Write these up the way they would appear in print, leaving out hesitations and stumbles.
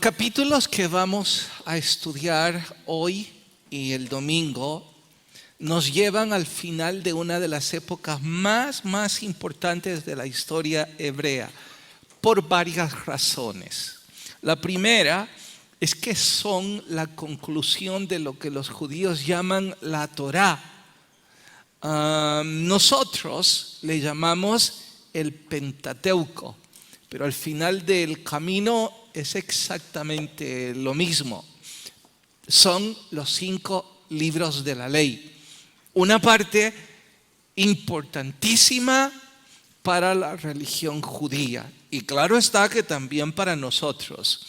Los capítulos que vamos a estudiar hoy y el domingo nos llevan al final de una de las épocas más importantes de la historia hebrea, por varias razones. La primera es que son la conclusión de lo que los judíos llaman la Torá. Nosotros le llamamos el Pentateuco, pero al final del camino es exactamente lo mismo. Son los 5 libros de la ley. Una parte importantísima para la religión judía. Y claro está que también para nosotros.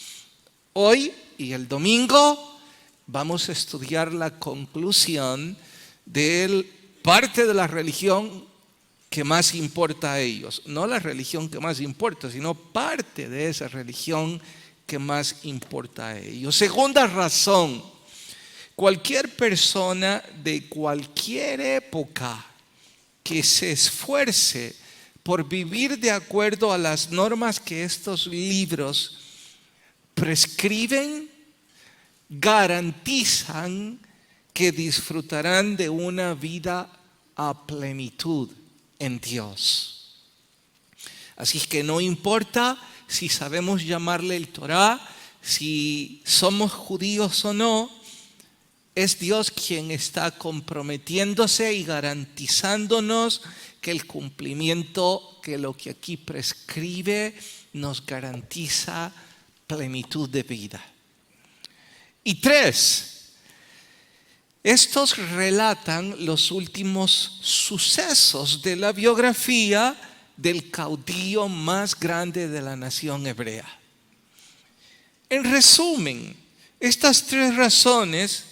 Hoy y el domingo vamos a estudiar la conclusión de parte de la religión que más importa a ellos. No la religión que más importa, sino parte de esa religión que más importa a ellos. Segunda razón, cualquier persona de cualquier época que se esfuerce por vivir de acuerdo a las normas que estos libros prescriben, garantizan que disfrutarán de una vida a plenitud en Dios. Así que no importa si sabemos llamarle el Torá, si somos judíos o no, es Dios quien está comprometiéndose y garantizándonos que el cumplimiento, que lo que aquí prescribe, nos garantiza plenitud de vida. Y 3, estos relatan los últimos sucesos de la biografía del caudillo más grande de la nación hebrea. En resumen, estas 3 razones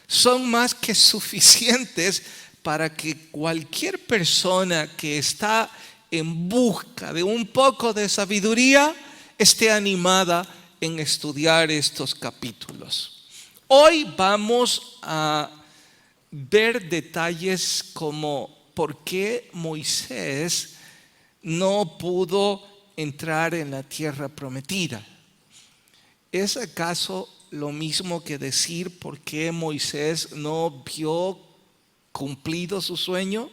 son más que suficientes para que cualquier persona que está en busca de un poco de sabiduría esté animada en estudiar estos capítulos. Hoy vamos a ver detalles como por qué Moisés no pudo entrar en la tierra prometida. ¿Es acaso lo mismo que decir por qué Moisés no vio cumplido su sueño?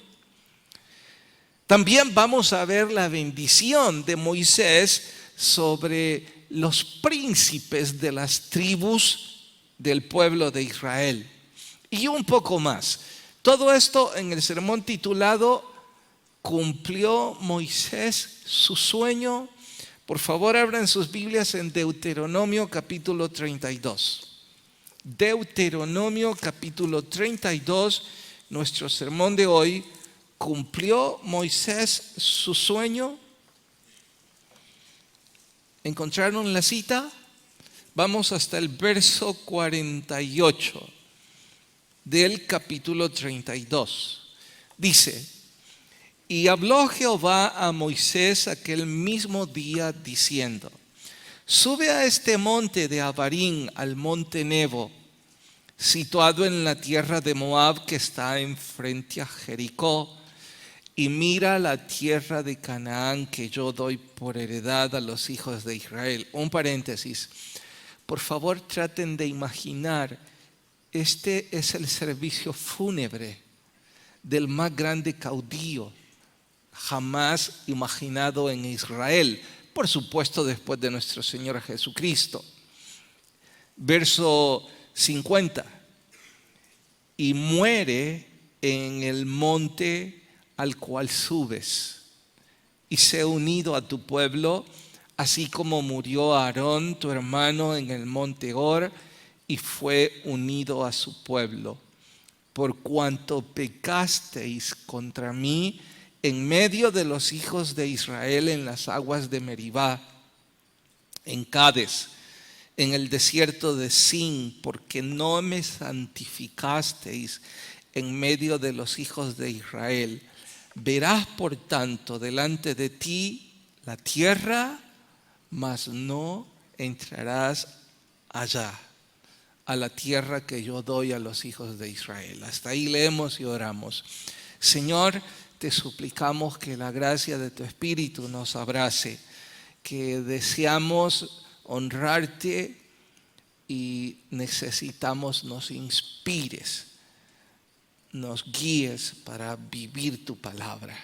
También vamos a ver la bendición de Moisés sobre los príncipes de las tribus del pueblo de Israel. Y un poco más. Todo esto en el sermón titulado ¿Cumplió Moisés su sueño? Por favor, abran sus Biblias en Deuteronomio capítulo 32. Deuteronomio capítulo 32, nuestro sermón de hoy. ¿Cumplió Moisés su sueño? ¿Encontraron la cita? Vamos hasta el verso 48 del capítulo 32. Dice: Y habló Jehová a Moisés aquel mismo día diciendo: Sube a este monte de Abarim, al monte Nebo, situado en la tierra de Moab, que está enfrente a Jericó, y mira la tierra de Canaán que yo doy por heredad a los hijos de Israel. Un paréntesis. Por favor, traten de imaginar, este es el servicio fúnebre del más grande caudillo jamás imaginado en Israel, por supuesto después de nuestro Señor Jesucristo. Verso 50. Y muere en el monte al cual subes, y sé unido a tu pueblo, así como murió Aarón tu hermano en el monte Hor, y fue unido a su pueblo, por cuanto pecasteis contra mí en medio de los hijos de Israel en las aguas de Meribá, en Cades, en el desierto de Sin, porque no me santificasteis en medio de los hijos de Israel. Verás por tanto delante de ti la tierra, mas no entrarás allá, a la tierra que yo doy a los hijos de Israel. Hasta ahí leemos y oramos. Señor, te suplicamos que la gracia de tu Espíritu nos abrace, que deseamos honrarte y necesitamos nos inspires, nos guíes para vivir tu palabra.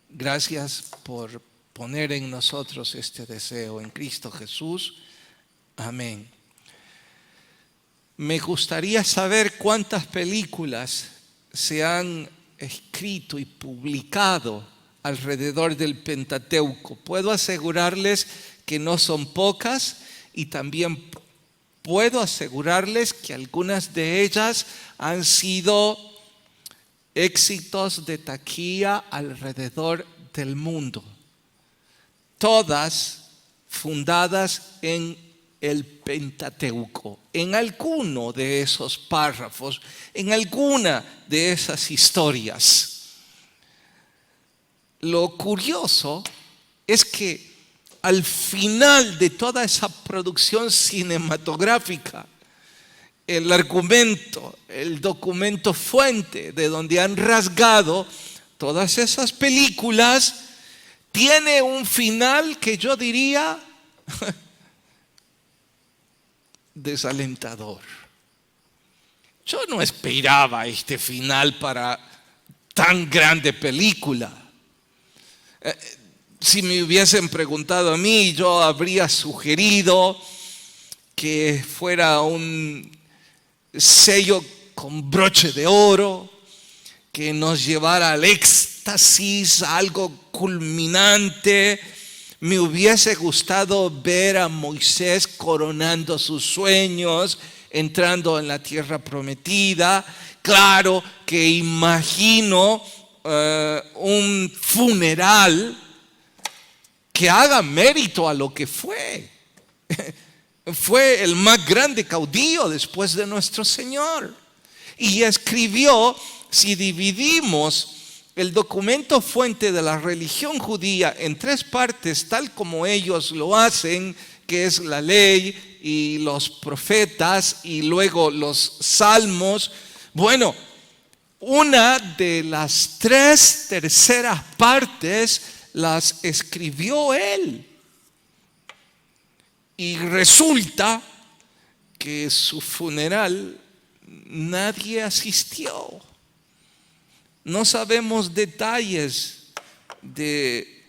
Gracias por poner en nosotros este deseo en Cristo Jesús. Amén. Me gustaría saber cuántas películas se han escrito y publicado alrededor del Pentateuco. Puedo asegurarles que no son pocas y también puedo asegurarles que algunas de ellas han sido éxitos de taquilla alrededor del mundo. Todas fundadas en el Pentateuco, en alguno de esos párrafos, en alguna de esas historias. Lo curioso es que al final de toda esa producción cinematográfica, el argumento, el documento fuente de donde han rasgado todas esas películas, tiene un final que yo diría desalentador. Yo no esperaba este final para tan grande película. Si me hubiesen preguntado a mí, yo habría sugerido que fuera un sello con broche de oro, que nos llevara al éxtasis, a algo culminante. Me hubiese gustado ver a Moisés coronando sus sueños, entrando en la tierra prometida. Claro que imagino un funeral que haga mérito a lo que fue. Fue el más grande caudillo después de nuestro Señor. Y escribió, si dividimos el documento fuente de la religión judía en tres partes, tal como ellos lo hacen, que es la ley y los profetas y luego los salmos. Bueno, una de las 3/3 partes las escribió él. Y resulta que su funeral nadie asistió. No sabemos detalles de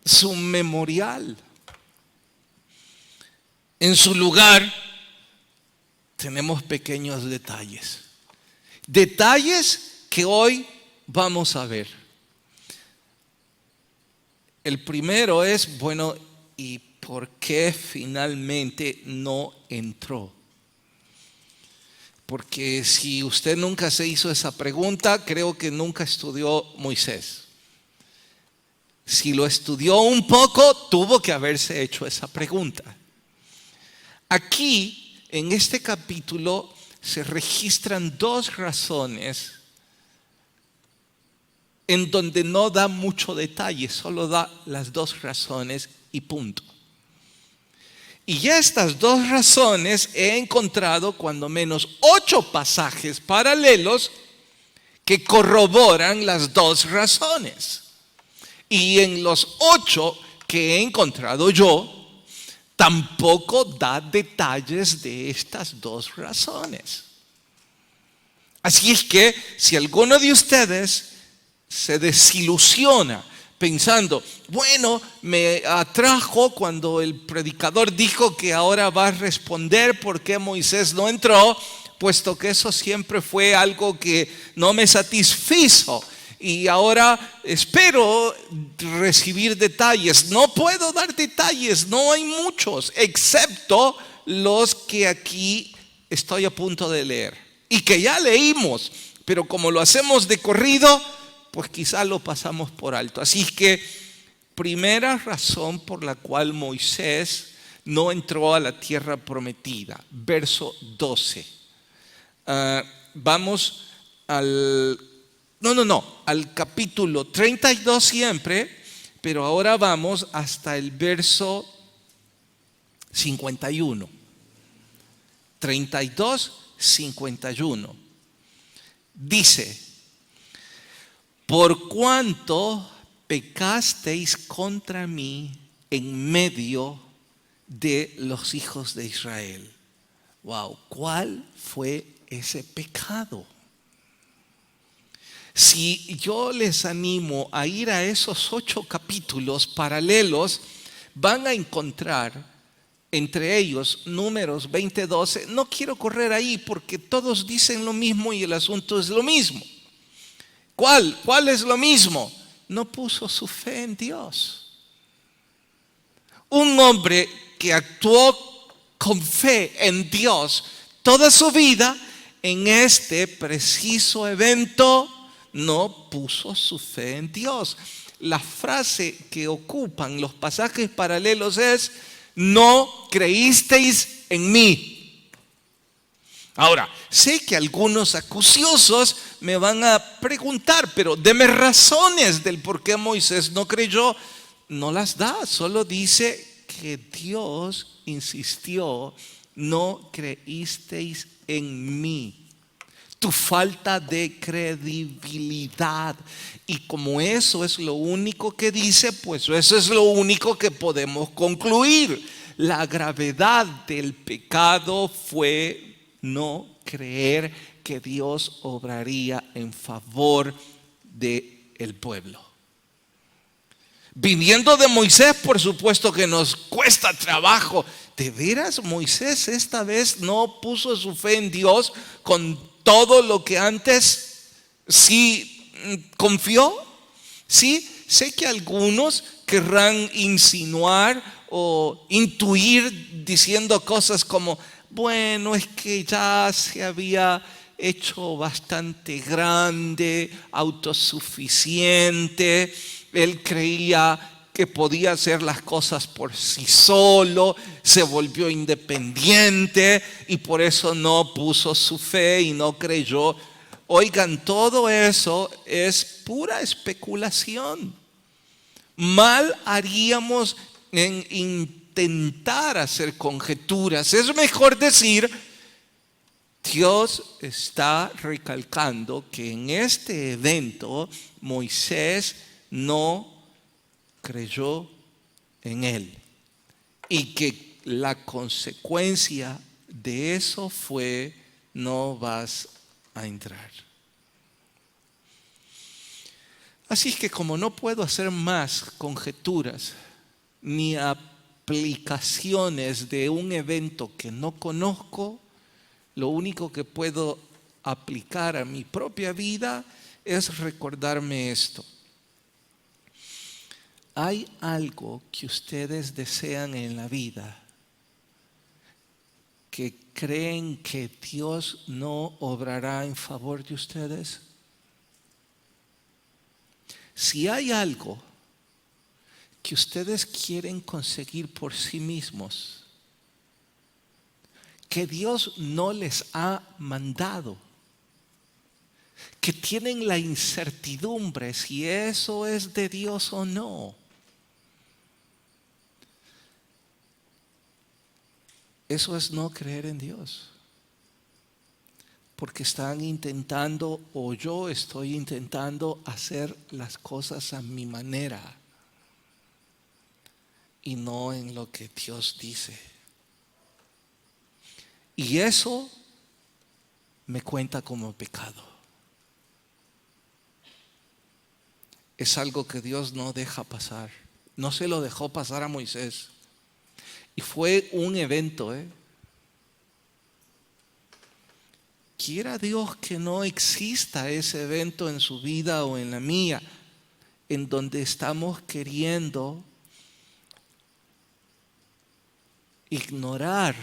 su memorial. En su lugar tenemos pequeños detalles. Detalles que hoy vamos a ver. El primero es, bueno, ¿y por qué finalmente no entró? Porque si usted nunca se hizo esa pregunta, creo que nunca estudió Moisés. Si lo estudió un poco, tuvo que haberse hecho esa pregunta. Aquí, en este capítulo, se registran dos razones en donde no da mucho detalle, solo da las dos razones y punto. Y ya estas dos razones he encontrado cuando menos 8 pasajes paralelos que corroboran las dos razones. Y en los 8 que he encontrado yo, tampoco da detalles de estas dos razones. Así es que si alguno de ustedes se desilusiona pensando, bueno, me atrajo cuando el predicador dijo que ahora va a responder por qué Moisés no entró, puesto que eso siempre fue algo que no me satisfizo y ahora espero recibir detalles. No puedo dar detalles, no hay muchos, excepto los que aquí estoy a punto de leer y que ya leímos, pero como lo hacemos de corrido, pues quizá lo pasamos por alto. Así que, primera razón por la cual Moisés no entró a la tierra prometida, verso 12. Vamos al capítulo 32 siempre, pero ahora vamos hasta el verso 51. 32, 51. Dice: por cuanto pecasteis contra mí en medio de los hijos de Israel. Wow, ¿cuál fue ese pecado? Si yo les animo a ir a esos 8 capítulos paralelos, van a encontrar entre ellos Números 20:12. No quiero correr ahí porque todos dicen lo mismo y el asunto es lo mismo. ¿Cuál es lo mismo? No puso su fe en Dios. Un hombre que actuó con fe en Dios toda su vida, en este preciso evento no puso su fe en Dios. La frase que ocupan los pasajes paralelos es: no creísteis en mí. Ahora, sé que algunos acuciosos me van a preguntar, pero deme razones del por qué Moisés no creyó. No las da, solo dice que Dios insistió: no creísteis en mí. Tu falta de credibilidad. Y como eso es lo único que dice, pues eso es lo único que podemos concluir. La gravedad del pecado fue no creer que Dios obraría en favor del pueblo. Viniendo de Moisés, por supuesto que nos cuesta trabajo. ¿De veras Moisés esta vez no puso su fe en Dios con todo lo que antes sí confió? Sí, sé que algunos querrán insinuar o intuir diciendo cosas como: bueno, es que ya se había hecho bastante grande, autosuficiente, él creía que podía hacer las cosas por sí solo, se volvió independiente y por eso no puso su fe y no creyó. Oigan, todo eso es pura especulación. Mal haríamos en intentar hacer conjeturas. Es mejor decir: Dios está recalcando que en este evento Moisés no creyó en él y que la consecuencia de eso fue: no vas a entrar. Así es que como no puedo hacer más conjeturas ni aplicaciones de un evento que no conozco, lo único que puedo aplicar a mi propia vida es recordarme esto. ¿Hay algo que ustedes desean en la vida que creen que Dios no obrará en favor de ustedes? Si hay algo que ustedes quieren conseguir por sí mismos, que Dios no les ha mandado, que tienen la incertidumbre si eso es de Dios o no, eso es no creer en Dios. Porque están intentando, o yo estoy intentando, hacer las cosas a mi manera y no en lo que Dios dice. Y eso me cuenta como pecado. Es algo que Dios no deja pasar. No se lo dejó pasar a Moisés. Y fue un evento, Quiera Dios que no exista ese evento en su vida o en la mía, en donde estamos queriendo ignorar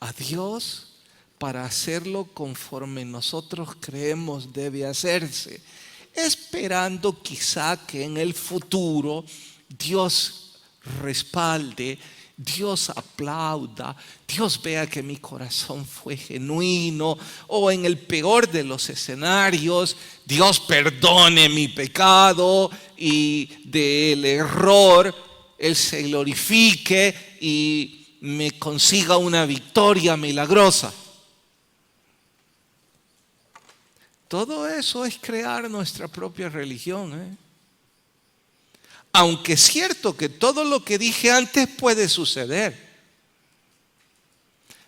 a Dios para hacerlo conforme nosotros creemos debe hacerse, esperando quizá que en el futuro Dios respalde, Dios aplauda, Dios vea que mi corazón fue genuino, o en el peor de los escenarios, Dios perdone mi pecado y del error Él se glorifique y me consiga una victoria milagrosa. Todo eso es crear nuestra propia religión, Aunque es cierto que todo lo que dije antes puede suceder.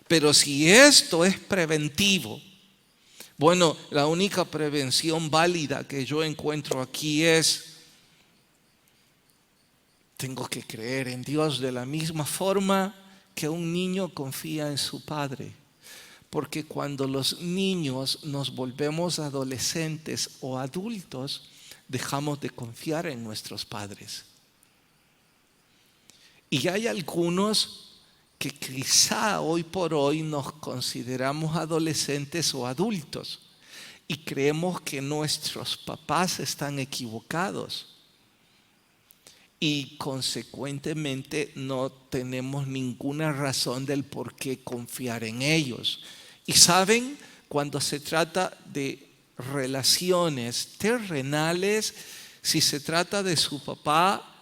Pero si esto es preventivo, bueno, la única prevención válida que yo encuentro aquí es: tengo que creer en Dios de la misma forma que un niño confía en su padre. Porque cuando los niños nos volvemos adolescentes o adultos, dejamos de confiar en nuestros padres. Y hay algunos que quizá hoy por hoy nos consideramos adolescentes o adultos y creemos que nuestros papás están equivocados. Y consecuentemente no tenemos ninguna razón del por qué confiar en ellos. Y saben, cuando se trata de relaciones terrenales, si se trata de su papá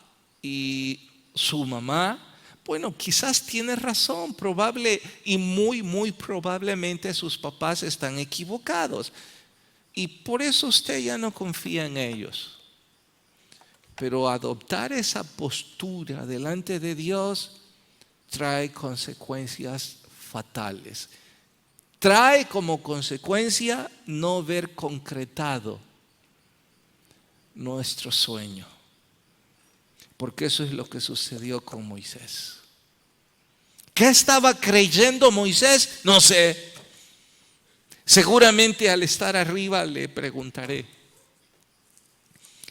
y su mamá, bueno, quizás tiene razón, probable y muy probablemente sus papás están equivocados. Y por eso usted ya no confía en ellos. Pero adoptar esa postura delante de Dios trae consecuencias fatales. Trae como consecuencia no ver concretado nuestro sueño. Porque eso es lo que sucedió con Moisés. ¿Qué estaba creyendo Moisés? No sé. Seguramente al estar arriba le preguntaré.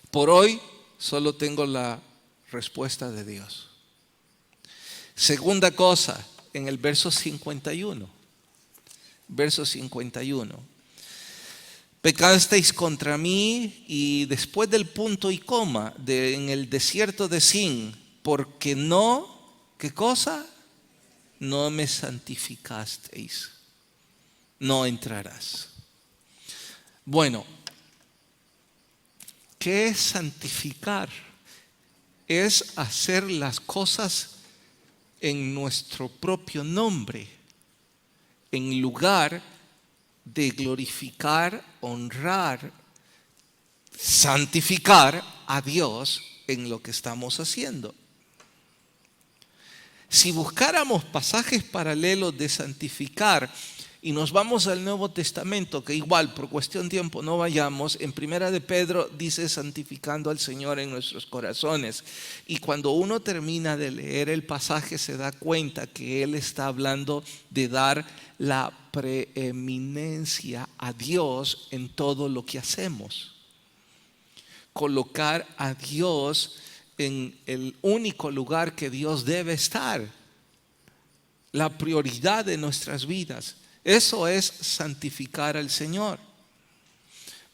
Por hoy solo tengo la respuesta de Dios. Segunda cosa, en el verso 51. Verso 51. Pecasteis contra mí, y después del punto y coma, en el desierto de Sin, porque no, ¿qué cosa? No me santificasteis. No entrarás. Bueno, ¿qué es santificar? Es hacer las cosas en nuestro propio nombre, en lugar de glorificar, honrar, santificar a Dios en lo que estamos haciendo. Si buscáramos pasajes paralelos de santificar y nos vamos al Nuevo Testamento, que igual por cuestión de tiempo no vayamos, en Primera de Pedro dice santificando al Señor en nuestros corazones. Y cuando uno termina de leer el pasaje se da cuenta que él está hablando de dar la preeminencia a Dios en todo lo que hacemos. Colocar a Dios en el único lugar que Dios debe estar. La prioridad de nuestras vidas. Eso es santificar al Señor.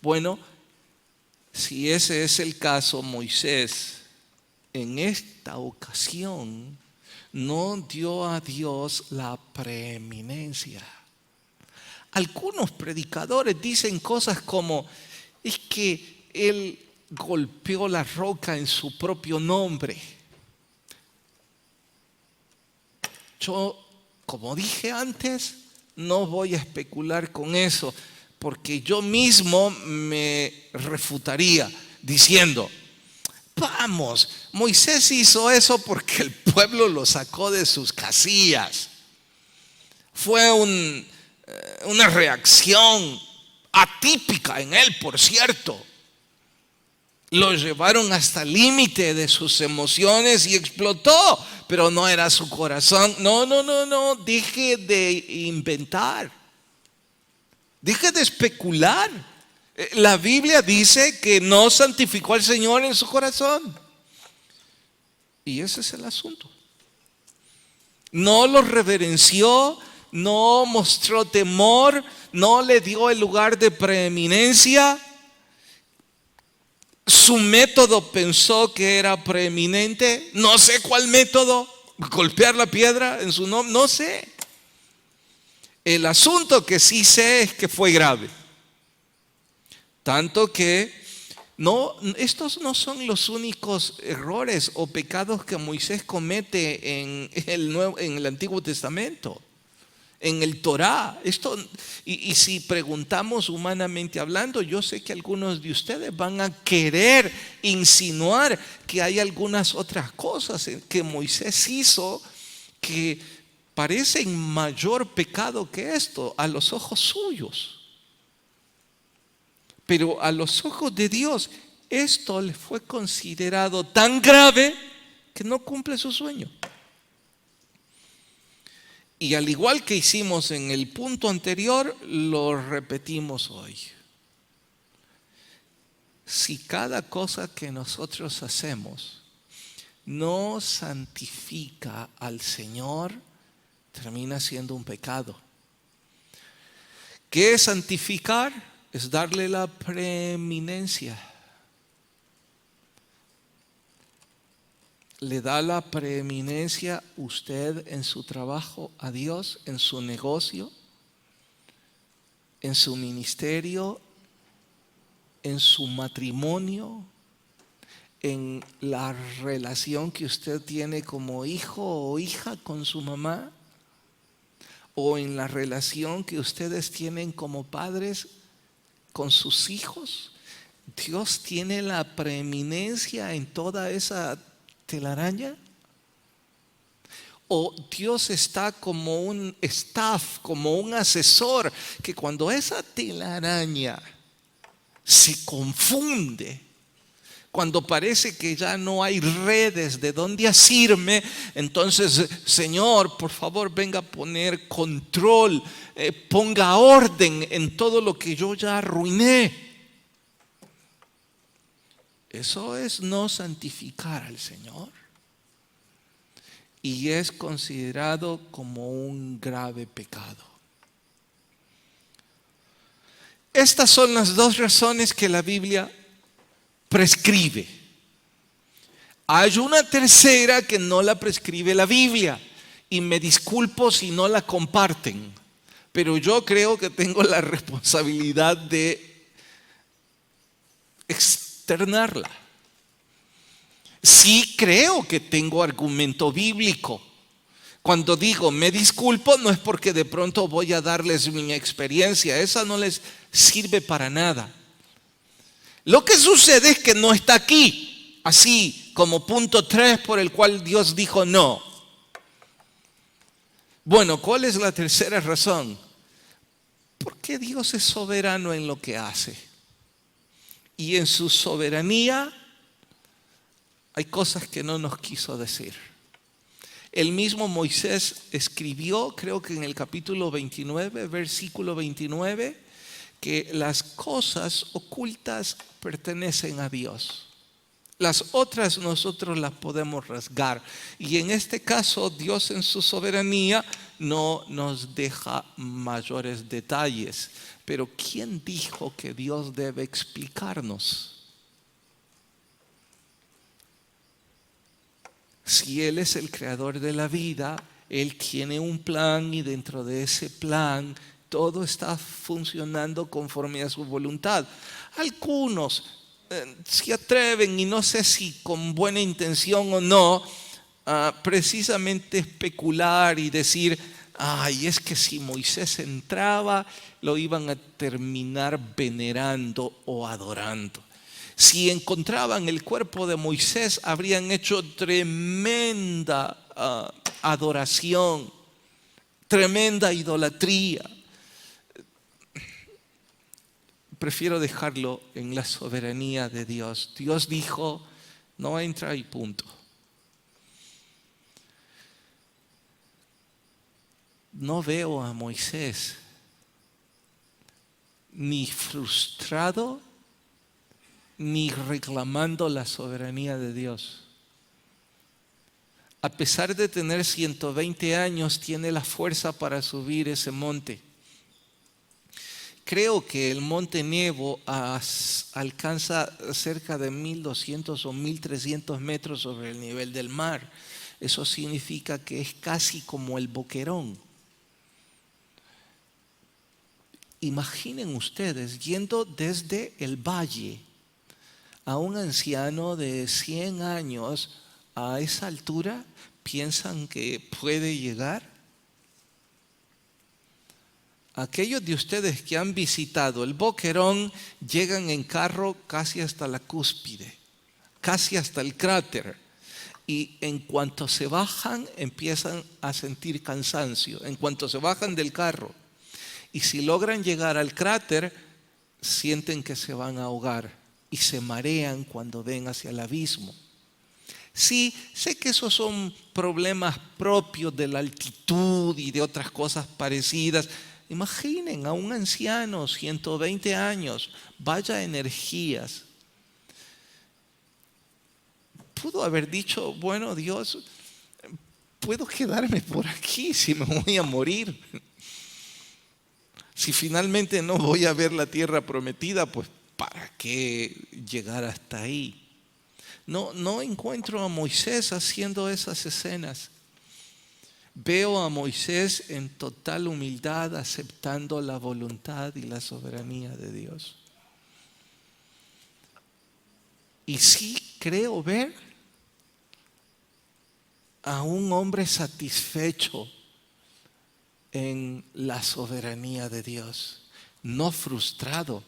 Bueno, si ese es el caso, Moisés en esta ocasión no dio a Dios la preeminencia. Algunos predicadores dicen cosas como: es que él golpeó la roca en su propio nombre. Yo, como dije antes, no voy a especular con eso, porque yo mismo me refutaría diciendo: vamos, Moisés hizo eso porque el pueblo lo sacó de sus casillas. Fue una reacción atípica en él, por cierto. Lo llevaron hasta el límite de sus emociones y explotó, pero no era su corazón. No, deje de inventar. Deje de especular. La Biblia dice que no santificó al Señor en su corazón. Y ese es el asunto. No lo reverenció, no mostró temor, no le dio el lugar de preeminencia. Su método pensó que era preeminente. No sé cuál método. Golpear la piedra en su nombre. No sé. El asunto que sí sé es que fue grave. Tanto que estos no son los únicos errores o pecados que Moisés comete en el Antiguo Testamento. en el Torá. Y si preguntamos humanamente hablando, yo sé que algunos de ustedes van a querer insinuar que hay algunas otras cosas que Moisés hizo que parecen mayor pecado que esto a los ojos suyos. Pero a los ojos de Dios, esto le fue considerado tan grave que no cumple su sueño. Y al igual que hicimos en el punto anterior, lo repetimos hoy. Si cada cosa que nosotros hacemos no santifica al Señor, termina siendo un pecado. ¿Qué es santificar? Es darle la preeminencia. ¿Le da la preeminencia usted en su trabajo a Dios, en su negocio, en su ministerio, en su matrimonio, en la relación que usted tiene como hijo o hija con su mamá, o en la relación que ustedes tienen como padres con sus hijos? ¿Dios tiene la preeminencia en toda esa telaraña? ¿O Dios está como un staff, como un asesor, que cuando esa telaraña se confunde, cuando parece que ya no hay redes de dónde asirme, entonces, Señor, por favor, venga a poner control, ponga orden en todo lo que yo ya arruiné? Eso es no santificar al Señor. Y es considerado como un grave pecado. Estas son las dos razones que la Biblia prescribe. Hay una tercera que no la prescribe la Biblia, y me disculpo si no la comparten, pero yo creo que tengo la responsabilidad de externarla. Sí creo que tengo argumento bíblico. Cuando digo me disculpo, no es porque de pronto voy a darles mi experiencia, esa no les sirve para nada. Lo que sucede es que no está aquí, así como punto 3 por el cual Dios dijo no. Bueno, ¿cuál es la tercera razón? Porque Dios es soberano en lo que hace. Y en su soberanía hay cosas que no nos quiso decir. El mismo Moisés escribió, creo que en el capítulo 29, versículo 29, que las cosas ocultas pertenecen a Dios. Las otras nosotros las podemos rasgar. Y en este caso, Dios en su soberanía no nos deja mayores detalles. Pero ¿quién dijo que Dios debe explicarnos? Si Él es el creador de la vida, Él tiene un plan, y dentro de ese plan todo está funcionando conforme a su voluntad. Algunos se atreven, y no sé si con buena intención o no, precisamente especular y decir, ay, es que si Moisés entraba, lo iban a terminar venerando o adorando. Si encontraban el cuerpo de Moisés, habrían hecho tremenda adoración, tremenda idolatría. Prefiero dejarlo en la soberanía de Dios. Dios dijo, no entra y punto. No veo a Moisés ni frustrado ni reclamando la soberanía de Dios. A pesar de tener 120 años, tiene la fuerza para subir ese monte. Creo que el monte Nebo alcanza cerca de 1200 o 1300 metros sobre el nivel del mar. Eso significa que es casi como el Boquerón. Imaginen ustedes yendo desde el valle a un anciano de 100 años a esa altura. ¿Piensan que puede llegar? aquellos de ustedes que han visitado el Boquerón llegan en carro casi hasta la cúspide, casi hasta el cráter. Y en cuanto se bajan, empiezan a sentir cansancio. En cuanto se bajan del carro. Y si logran llegar al cráter, sienten que se van a ahogar y se marean cuando ven hacia el abismo. Sí, sé que esos son problemas propios de la altitud y de otras cosas parecidas. Imaginen a un anciano, 120 años, vaya energías. Pudo haber dicho, bueno, Dios, puedo quedarme por aquí si me voy a morir. Si finalmente no voy a ver la tierra prometida, pues ¿para qué llegar hasta ahí? No encuentro a Moisés haciendo esas escenas. Veo a Moisés en total humildad, aceptando la voluntad y la soberanía de Dios. Y sí creo ver a un hombre satisfecho en la soberanía de Dios, no frustrado.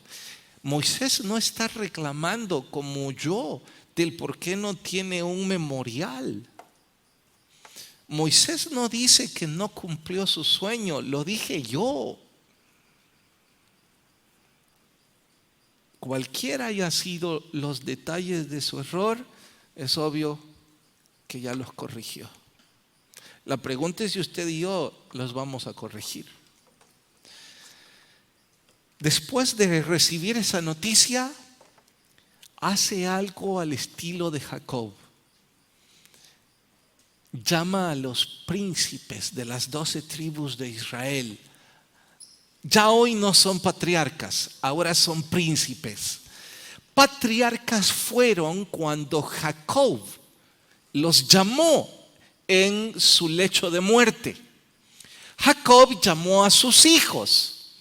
Moisés no está reclamando como yo del por qué no tiene un memorial. Moisés no dice que no cumplió su sueño, lo dije yo. Cualquiera haya sido los detalles de su error, es obvio que ya los corrigió. La pregunta es si usted y yo los vamos a corregir. Después de recibir esa noticia, hace algo al estilo de Jacob. Llama a los príncipes de las 12 tribus de Israel. Ya hoy no son patriarcas, ahora son príncipes. Patriarcas fueron cuando Jacob los llamó en su lecho de muerte. Jacob llamó a sus hijos,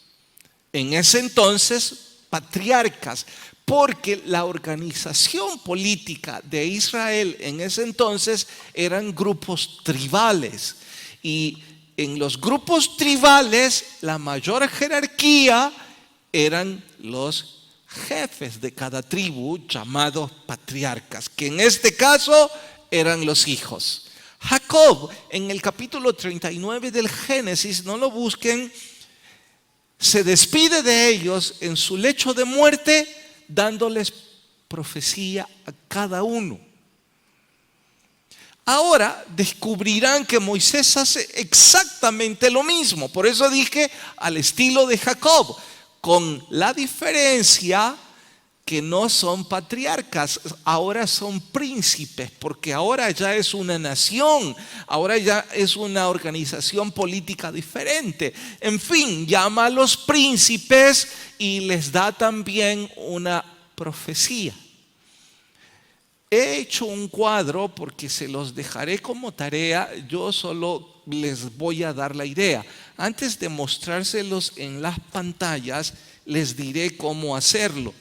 en ese entonces patriarcas, porque la organización política de Israel en ese entonces eran grupos tribales. Y en los grupos tribales la mayor jerarquía eran los jefes de cada tribu, llamados patriarcas, que en este caso eran los hijos. Jacob, en el capítulo 39 del Génesis, no lo busquen, se despide de ellos en su lecho de muerte, dándoles profecía a cada uno. Ahora descubrirán que Moisés hace exactamente lo mismo. Por eso dije al estilo de Jacob, con la diferencia que no son patriarcas, ahora son príncipes, porque ahora ya es una nación, ahora ya es una organización política diferente. En fin, llama a los príncipes y les da también una profecía. He hecho un cuadro porque se los dejaré como tarea, yo solo les voy a dar la idea. Antes de mostrárselos en las pantallas, les diré cómo hacerlo.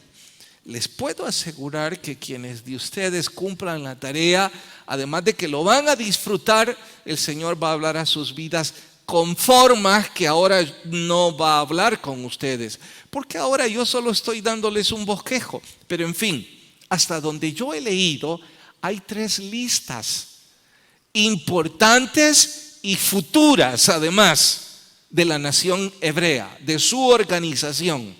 Les puedo asegurar que quienes de ustedes cumplan la tarea, además de que lo van a disfrutar, el Señor va a hablar a sus vidas con formas que ahora no va a hablar con ustedes, porque ahora yo solo estoy dándoles un bosquejo. Pero en fin, hasta donde yo he leído, hay 3 listas importantes y futuras, además, de la nación hebrea, de su organización.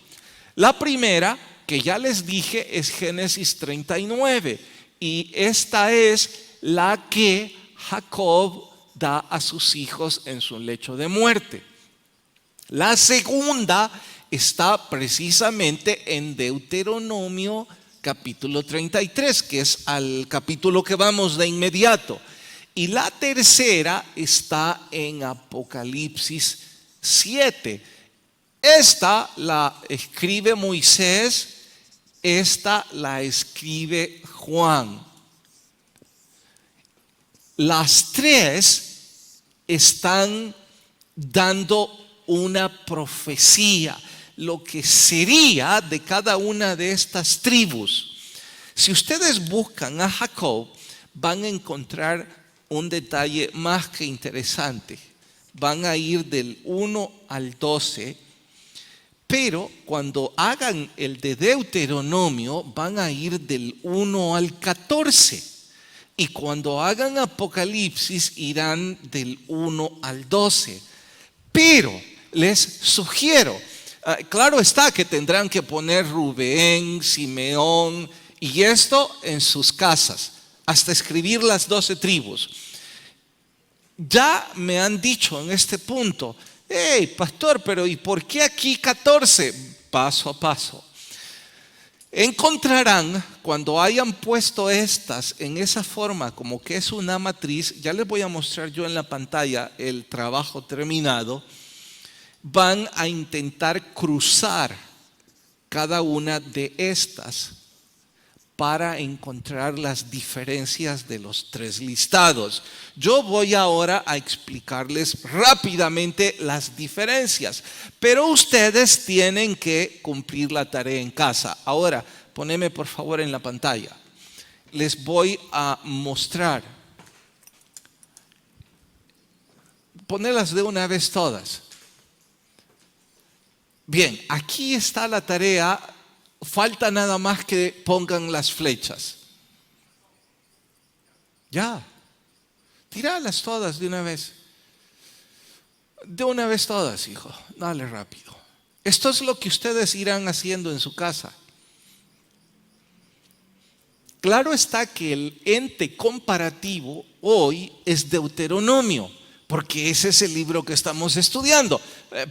La primera, que ya les dije, es Génesis 39, y esta es la que Jacob da a sus hijos en su lecho de muerte. La segunda está precisamente en Deuteronomio capítulo 33, que es al capítulo que vamos de inmediato. Y la tercera está en Apocalipsis 7. Esta la escribe Moisés, esta la escribe Juan. Las 3 están dando una profecía, lo que sería de cada una de estas tribus. Si ustedes buscan a Jacob, van a encontrar un detalle más que interesante. Van a ir del 1 al 12 Pero cuando hagan el de Deuteronomio van a ir del 1 al 14. Y cuando hagan Apocalipsis irán del 1 al 12. Pero les sugiero, claro está que tendrán que poner Rubén, Simeón y esto en sus casas, hasta escribir las 12 tribus. Ya me han dicho en este punto, hey, pastor, pero ¿y por qué aquí 14? Paso a paso. Encontrarán, cuando hayan puesto estas en esa forma, como que es una matriz, ya les voy a mostrar yo en la pantalla el trabajo terminado, van a intentar cruzar cada una de estas para encontrar las diferencias de los tres listados. Yo voy ahora a explicarles rápidamente las diferencias, pero ustedes tienen que cumplir la tarea en casa. Ahora, poneme por favor en la pantalla. Les voy a mostrar. Ponelas de una vez todas. Bien, aquí está la tarea. Falta nada más que pongan las flechas. Ya. Tíralas todas de una vez. De una vez todas, hijo. Dale rápido. Esto es lo que ustedes irán haciendo en su casa. Claro está que el ente comparativo hoy es Deuteronomio, porque ese es el libro que estamos estudiando.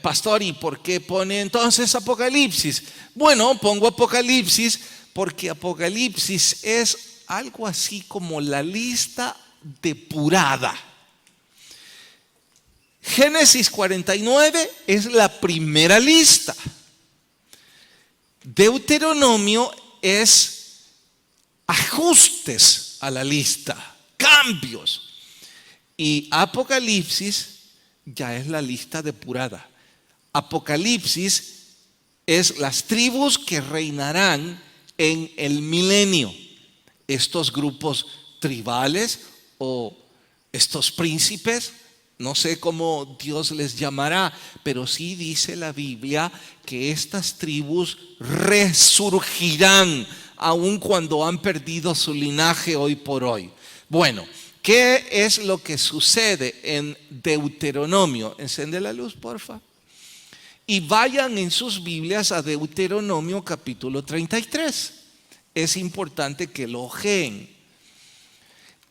Pastor, ¿y por qué pone entonces Apocalipsis? Bueno, pongo Apocalipsis porque Apocalipsis es algo así como la lista depurada. Génesis 49 es la primera lista. Deuteronomio es ajustes a la lista, cambios. Y Apocalipsis ya es la lista depurada. Apocalipsis es las tribus que reinarán en el milenio. Estos grupos tribales o estos príncipes, no sé cómo Dios les llamará, pero sí dice la Biblia que estas tribus resurgirán aun cuando han perdido su linaje hoy por hoy. Bueno, ¿qué es lo que sucede en Deuteronomio? Enciende la luz, porfa. Y vayan en sus Biblias a Deuteronomio capítulo 33. Es importante que lo ojeen.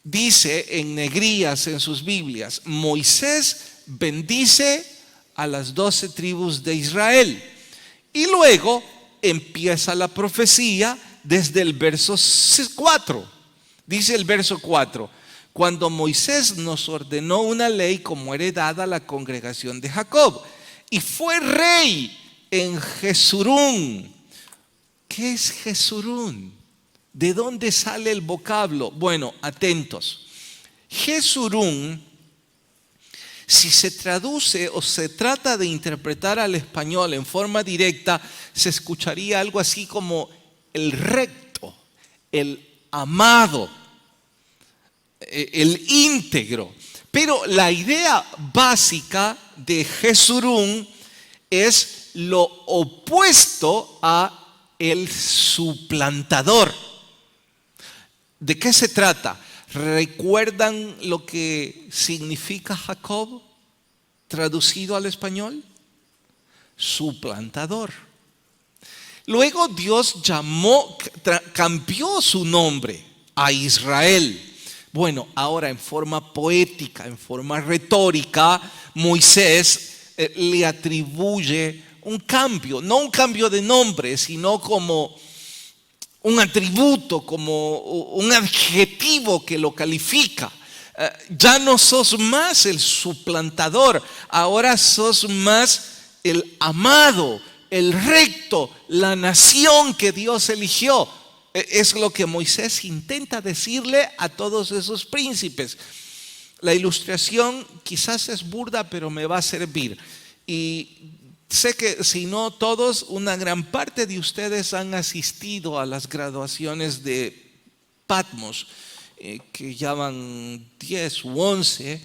Dice en negrías en sus Biblias, Moisés bendice a las 12 tribus de Israel. Y luego empieza la profecía desde el verso 4. Dice el verso 4. Cuando Moisés nos ordenó una ley como heredad a la congregación de Jacob, y fue rey en Jesurún. ¿Qué es Jesurún? ¿De dónde sale el vocablo? Bueno, atentos. Jesurún, si se traduce o se trata de interpretar al español en forma directa, se escucharía algo así como el recto, el amado, el íntegro. Pero la idea básica de Jesurún es lo opuesto a el suplantador. ¿De qué se trata? ¿Recuerdan lo que significa Jacob traducido al español? Suplantador. Luego Dios cambió su nombre a Israel. Bueno, ahora en forma poética, en forma retórica, Moisés le atribuye un cambio, no un cambio de nombre, sino como un atributo, como un adjetivo que lo califica. Ya no sos más el suplantador, ahora sos más el amado, el recto, la nación que Dios eligió. Es lo que Moisés intenta decirle a todos esos príncipes. La ilustración quizás es burda, pero me va a servir. Y sé que si no todos, una gran parte de ustedes han asistido a las graduaciones de Patmos, que llaman 10 u 11.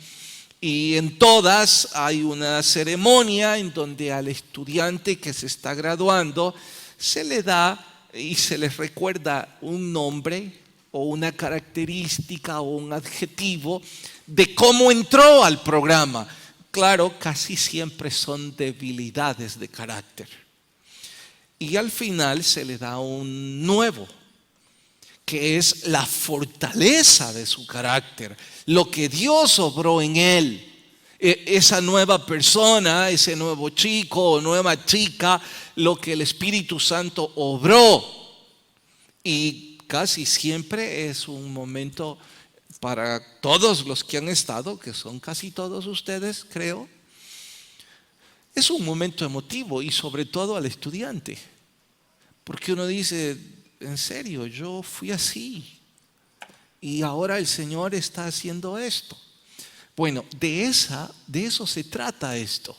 Y en todas hay una ceremonia en donde al estudiante que se está graduando se le da y se les recuerda un nombre o una característica o un adjetivo de cómo entró al programa. Claro, casi siempre son debilidades de carácter. Y al final se le da un nuevo, que es la fortaleza de su carácter, lo que Dios obró en él. Esa nueva persona, ese nuevo chico o nueva chica, lo que el Espíritu Santo obró. Y casi siempre es un momento para todos los que han estado, que son casi todos ustedes, creo. Es un momento emotivo y sobre todo al estudiante. Porque uno dice, en serio, yo fui así y ahora el Señor está haciendo esto. Bueno, de eso se trata esto.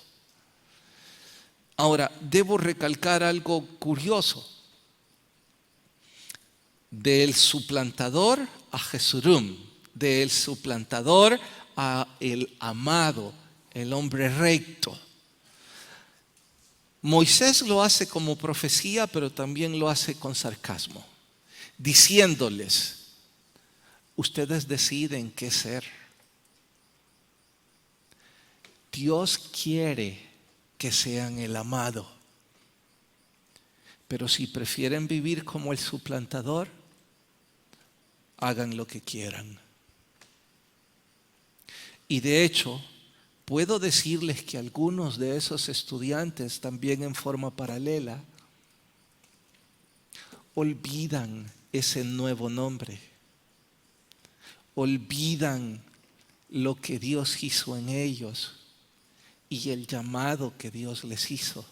Ahora, debo recalcar algo curioso. Del suplantador a Jesurum, del suplantador a el amado, el hombre recto. Moisés lo hace como profecía, pero también lo hace con sarcasmo, diciéndoles, ustedes deciden qué ser. Dios quiere que sean el amado, pero si prefieren vivir como el suplantador, hagan lo que quieran. Y de hecho, puedo decirles que algunos de esos estudiantes, también en forma paralela, olvidan ese nuevo nombre, olvidan lo que Dios hizo en ellos y el llamado que Dios les hizo,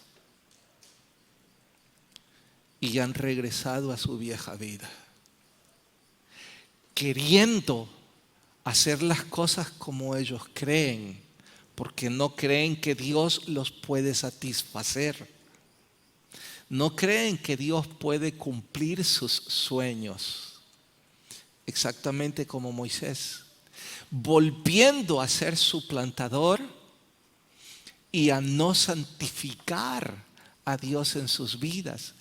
y han regresado a su vieja vida, queriendo hacer las cosas como ellos creen, porque no creen que Dios los puede satisfacer. No creen que Dios puede cumplir sus sueños. Exactamente como Moisés, volviendo a ser suplantador y a no santificar a Dios en sus vidas,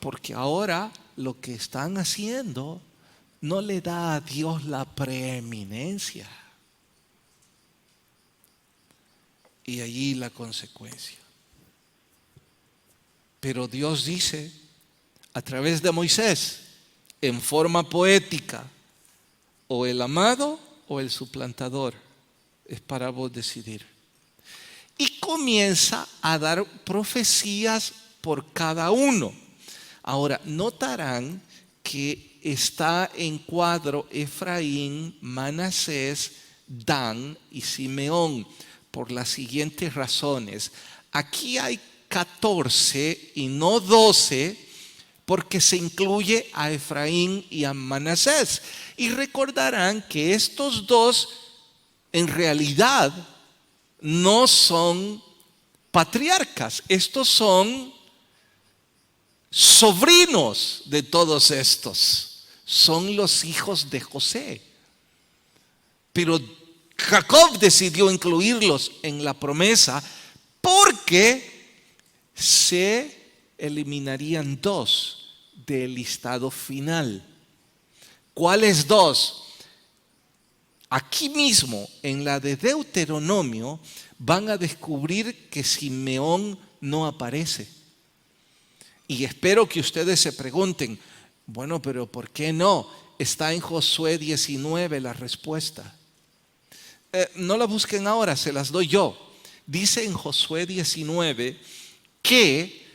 porque ahora lo que están haciendo no le da a Dios la preeminencia. Y allí la consecuencia. Pero Dios dice, a través de Moisés, en forma poética, o el amado o el suplantador, es para vos decidir. Y comienza a dar profecías por cada uno. Ahora, notarán que está en cuadro Efraín, Manasés, Dan y Simeón, por las siguientes razones. Aquí hay 14 y no 12, porque se incluye a Efraín y a Manasés. Y recordarán que estos dos en realidad no son patriarcas, estos son sobrinos de todos estos, son los hijos de José. Pero Jacob decidió incluirlos en la promesa porque se eliminarían dos del listado final. ¿Cuáles dos? Aquí mismo, en la de Deuteronomio, van a descubrir que Simeón no aparece. Y espero que ustedes se pregunten, bueno, pero ¿por qué no? Está en Josué 19 la respuesta. No la busquen ahora, se las doy yo. Dice en Josué 19 que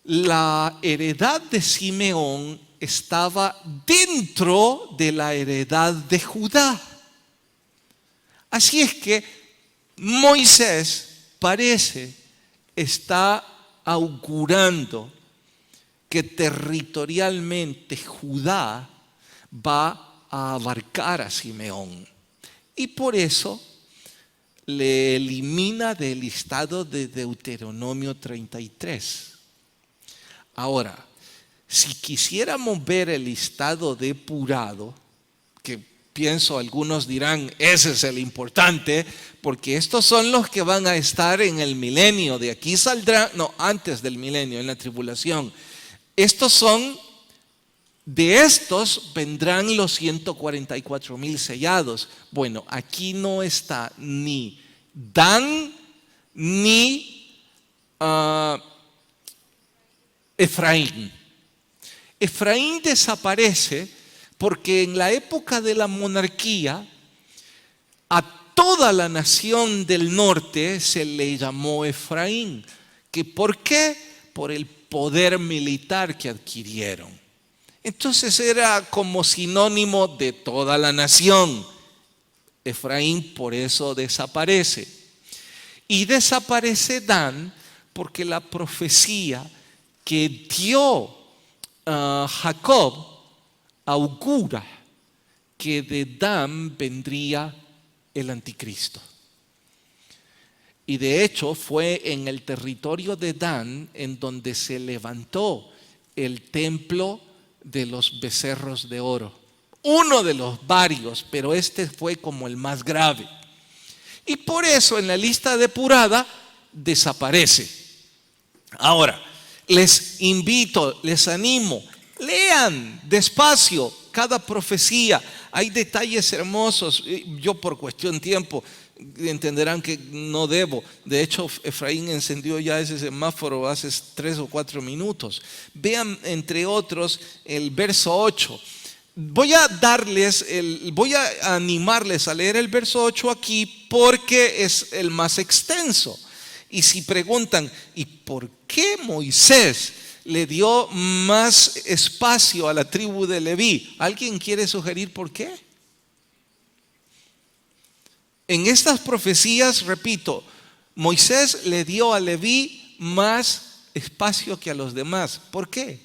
la heredad de Simeón estaba dentro de la heredad de Judá. Así es que Moisés parece está augurando que territorialmente Judá va a abarcar a Simeón. Y por eso le elimina del listado de Deuteronomio 33. Ahora, si quisiéramos ver el listado depurado, que pienso, algunos dirán, ese es el importante, porque estos son los que van a estar en el milenio. De aquí saldrán, no, antes del milenio, en la tribulación. De estos vendrán los 144,000 sellados. Bueno, aquí no está ni Dan ni Efraín. Efraín desaparece porque en la época de la monarquía a toda la nación del norte se le llamó Efraín. ¿Por qué? Por el poder militar que adquirieron. Entonces era como sinónimo de toda la nación. Efraín por eso desaparece. Y desaparece Dan porque la profecía que dio Jacob augura que de Dan vendría el anticristo. Y de hecho fue en el territorio de Dan en donde se levantó el templo de los becerros de oro. Uno de los varios, pero este fue como el más grave. Y por eso en la lista depurada desaparece. Ahora, les invito, les animo, lean despacio cada profecía. Hay detalles hermosos. Yo por cuestión de tiempo entenderán que no debo. De hecho, Efraín encendió ya ese semáforo hace 3 o 4 minutos. Vean entre otros el verso 8. Voy a animarles a leer el verso 8 aquí porque es el más extenso. Y si preguntan, ¿y por qué Moisés le dio más espacio a la tribu de Leví? ¿Alguien quiere sugerir por qué? En estas profecías, repito, Moisés le dio a Leví más espacio que a los demás. ¿Por qué?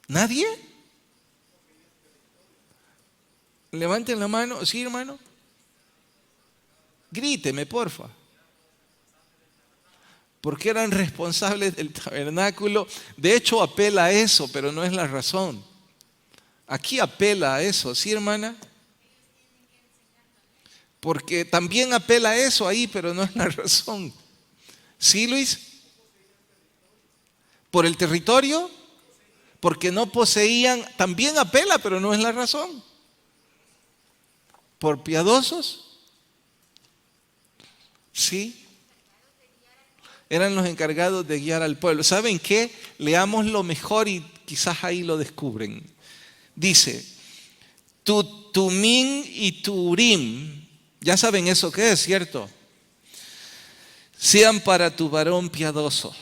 ¿Nadie? Levanten la mano. ¿Sí, hermano? Gríteme, porfa. Porque eran responsables del tabernáculo. De hecho, apela a eso, pero no es la razón. Aquí apela a eso, ¿sí, hermana? Porque también apela a eso ahí, pero no es la razón. ¿Sí, Luis? ¿Por el territorio? Porque no poseían, también apela, pero no es la razón. ¿Por piadosos? Sí. Eran los encargados de guiar al pueblo. ¿Saben qué? Leámoslo mejor y quizás ahí lo descubren. Dice, tu Tumín y tu Urim, ya saben eso qué es, ¿cierto? Sean para tu varón piadoso,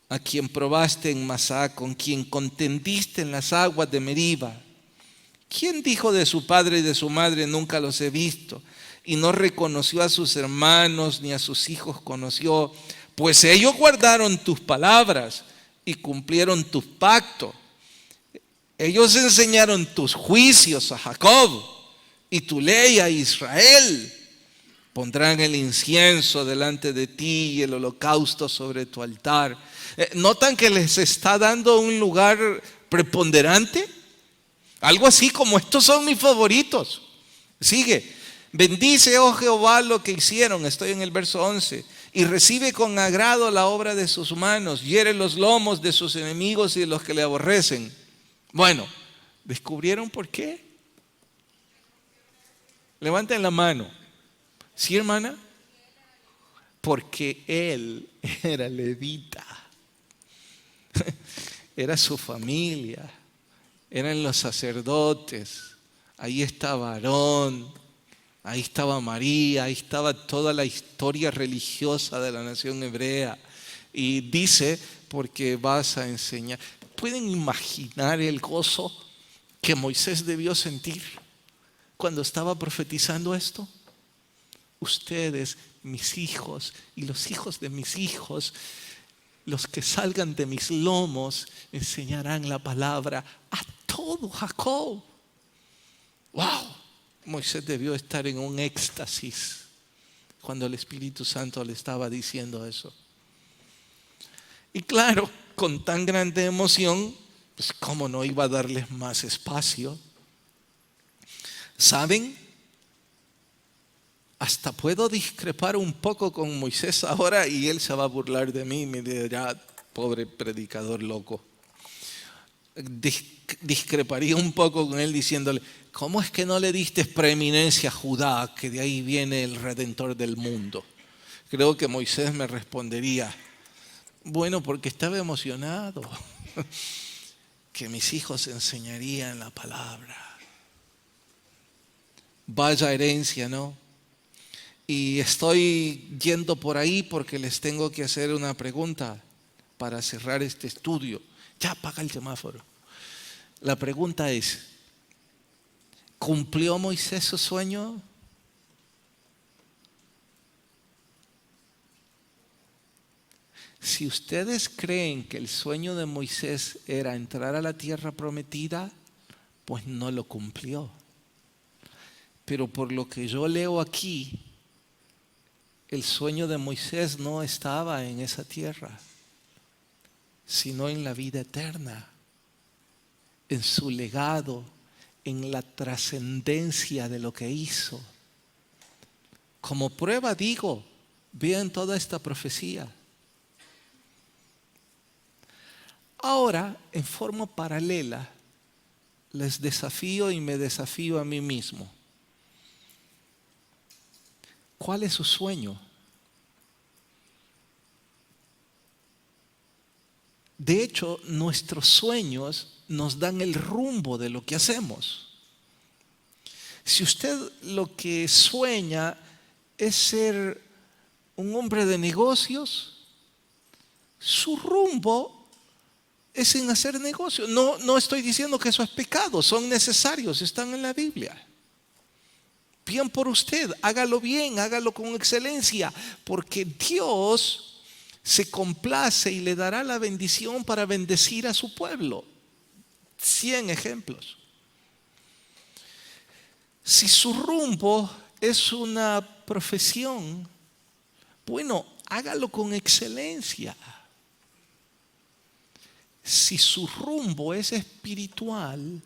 a quien probaste en Masá, con quien contendiste en las aguas de Meriba. ¿Quién dijo de su padre y de su madre nunca los he visto? Y no reconoció a sus hermanos ni a sus hijos conoció. Pues ellos guardaron tus palabras y cumplieron tus pactos. Ellos enseñaron tus juicios a Jacob y tu ley a Israel. Pondrán el incienso delante de ti y el holocausto sobre tu altar. ¿Notan que les está dando un lugar preponderante? Algo así como estos son mis favoritos. Sigue. Bendice, oh Jehová, lo que hicieron. Estoy en el verso 11. Y recibe con agrado la obra de sus manos. Hiere los lomos de sus enemigos y de los que le aborrecen. Bueno, ¿descubrieron por qué? Levanten la mano. ¿Sí, hermana? Porque él era levita. Era su familia. Eran los sacerdotes. Ahí estaba Aarón. Ahí estaba María. Ahí estaba toda la historia religiosa de la nación hebrea. Y dice, porque vas a enseñar. ¿Pueden imaginar el gozo que Moisés debió sentir cuando estaba profetizando esto? Ustedes, mis hijos y los hijos de mis hijos, los que salgan de mis lomos, enseñarán la palabra a todo Jacob. ¡Wow! Moisés debió estar en un éxtasis cuando el Espíritu Santo le estaba diciendo eso. Y claro, con tan grande emoción, pues cómo no iba a darles más espacio. ¿Saben? Hasta puedo discrepar un poco con Moisés ahora y él se va a burlar de mí y me dirá, pobre predicador loco. Discreparía un poco con él diciéndole, ¿cómo es que no le diste preeminencia a Judá, que de ahí viene el Redentor del mundo? Creo que Moisés me respondería, bueno, porque estaba emocionado que mis hijos enseñarían la palabra. Vaya herencia, ¿no? Y estoy yendo por ahí porque les tengo que hacer una pregunta para cerrar este estudio. Ya apaga el semáforo. La pregunta es, ¿cumplió Moisés su sueño? Si ustedes creen que el sueño de Moisés era entrar a la tierra prometida, pues no lo cumplió. Pero por lo que yo leo aquí, el sueño de Moisés no estaba en esa tierra, sino en la vida eterna, en su legado, en la trascendencia de lo que hizo. Como prueba digo, vean toda esta profecía. Ahora, en forma paralela, les desafío y me desafío a mí mismo. ¿Cuál es su sueño? De hecho, nuestros sueños nos dan el rumbo de lo que hacemos. Si usted lo que sueña es ser un hombre de negocios, su rumbo es en hacer negocios. No estoy diciendo que eso es pecado, son necesarios, están en la Biblia. Bien por usted, hágalo bien, hágalo con excelencia, porque Dios se complace y le dará la bendición para bendecir a su pueblo. 100 ejemplos. Si su rumbo es una profesión, bueno, hágalo con excelencia. Si su rumbo es espiritual,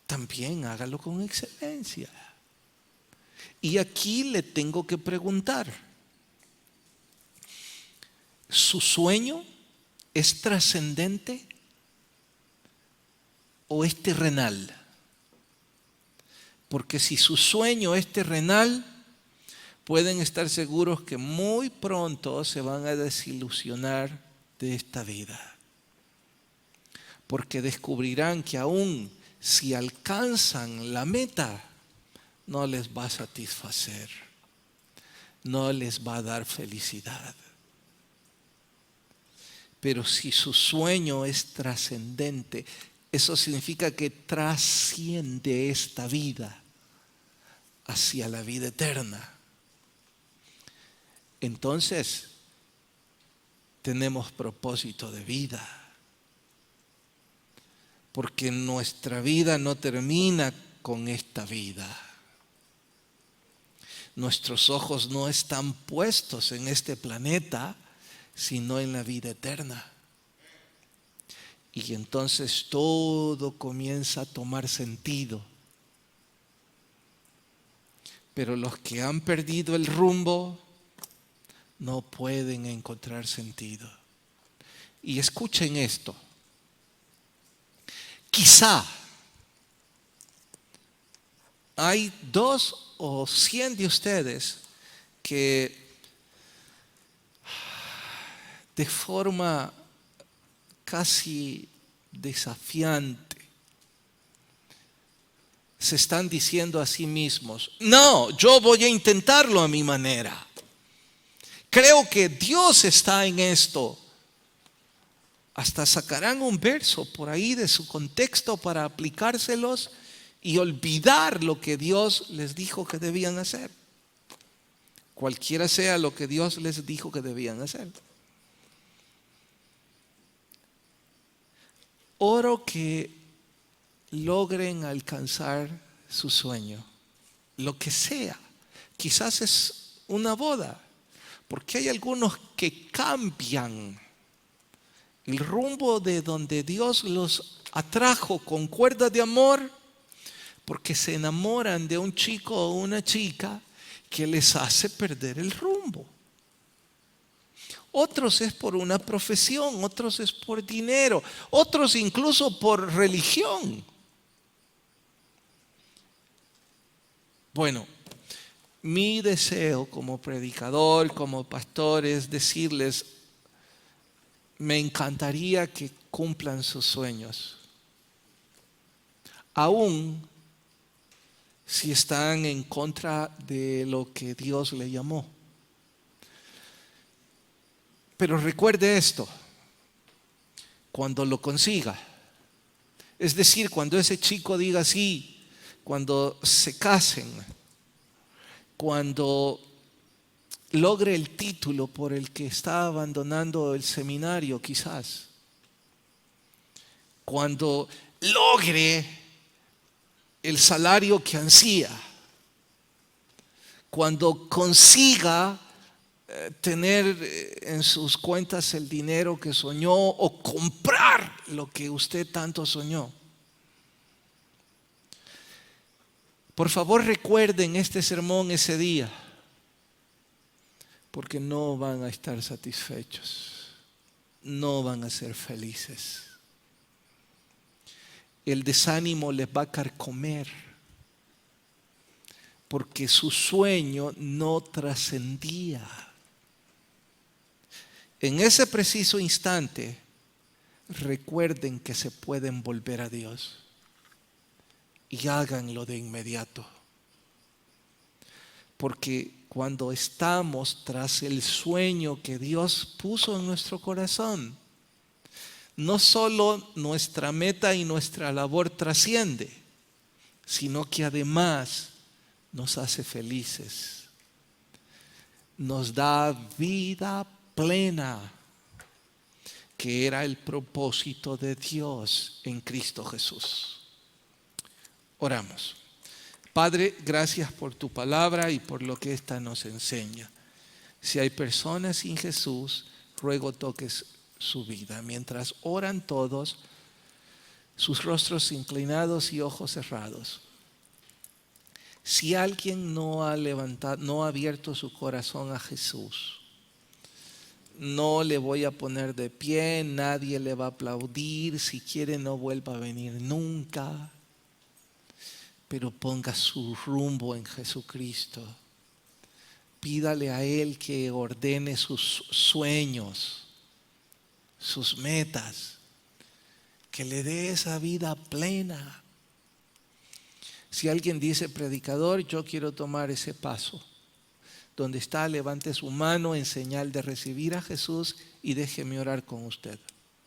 también hágalo con excelencia. Y aquí le tengo que preguntar, ¿su sueño es trascendente o es terrenal? Porque si su sueño es terrenal, pueden estar seguros que muy pronto se van a desilusionar de esta vida. Porque descubrirán que aún si alcanzan la meta, no les va a satisfacer, no les va a dar felicidad. Pero si su sueño es trascendente, eso significa que trasciende esta vida hacia la vida eterna. Entonces, tenemos propósito de vida. Porque nuestra vida no termina con esta vida. Nuestros ojos no están puestos en este planeta, sino en la vida eterna. Y entonces todo comienza a tomar sentido. Pero los que han perdido el rumbo no pueden encontrar sentido. Y escuchen esto. Quizá hay 2 o 100 de ustedes que de forma casi desafiante se están diciendo a sí mismos, no, yo voy a intentarlo a mi manera. Creo que Dios está en esto. Hasta sacarán un verso por ahí de su contexto para aplicárselos y olvidar lo que Dios les dijo que debían hacer. Cualquiera sea lo que Dios les dijo que debían hacer. Oro que logren alcanzar su sueño, lo que sea. Quizás es una boda, porque hay algunos que cambian el rumbo de donde Dios los atrajo con cuerdas de amor porque se enamoran de un chico o una chica que les hace perder el rumbo. Otros es por una profesión, otros es por dinero, otros incluso por religión. Bueno, mi deseo como predicador, como pastor, es decirles, me encantaría que cumplan sus sueños, aún si están en contra de lo que Dios le llamó. Pero recuerde esto, cuando lo consiga, es decir, cuando ese chico diga sí, cuando se casen, cuando logre el título por el que está abandonando el seminario quizás, cuando logre el salario que ansía, cuando consiga tener en sus cuentas el dinero que soñó o comprar lo que usted tanto soñó. Por favor, recuerden este sermón ese día, porque no van a estar satisfechos, no van a ser felices. El desánimo les va a carcomer, porque su sueño no trascendía. En ese preciso instante, recuerden que se pueden volver a Dios y háganlo de inmediato. Porque cuando estamos tras el sueño que Dios puso en nuestro corazón, no solo nuestra meta y nuestra labor trasciende, sino que además nos hace felices, nos da vida plena, que era el propósito de Dios en Cristo Jesús. Oramos. Padre, gracias por tu palabra y por lo que ésta nos enseña. Si hay personas sin Jesús, ruego toques su vida. Mientras oran todos, sus rostros inclinados y ojos cerrados. Si alguien no ha abierto su corazón a Jesús, no le voy a poner de pie, nadie le va a aplaudir, si quiere no vuelva a venir nunca, pero ponga su rumbo en Jesucristo. Pídale a Él que ordene sus sueños, sus metas, que le dé esa vida plena. Si alguien dice, predicador, yo quiero tomar ese paso, donde está, levante su mano en señal de recibir a Jesús y déjeme orar con usted.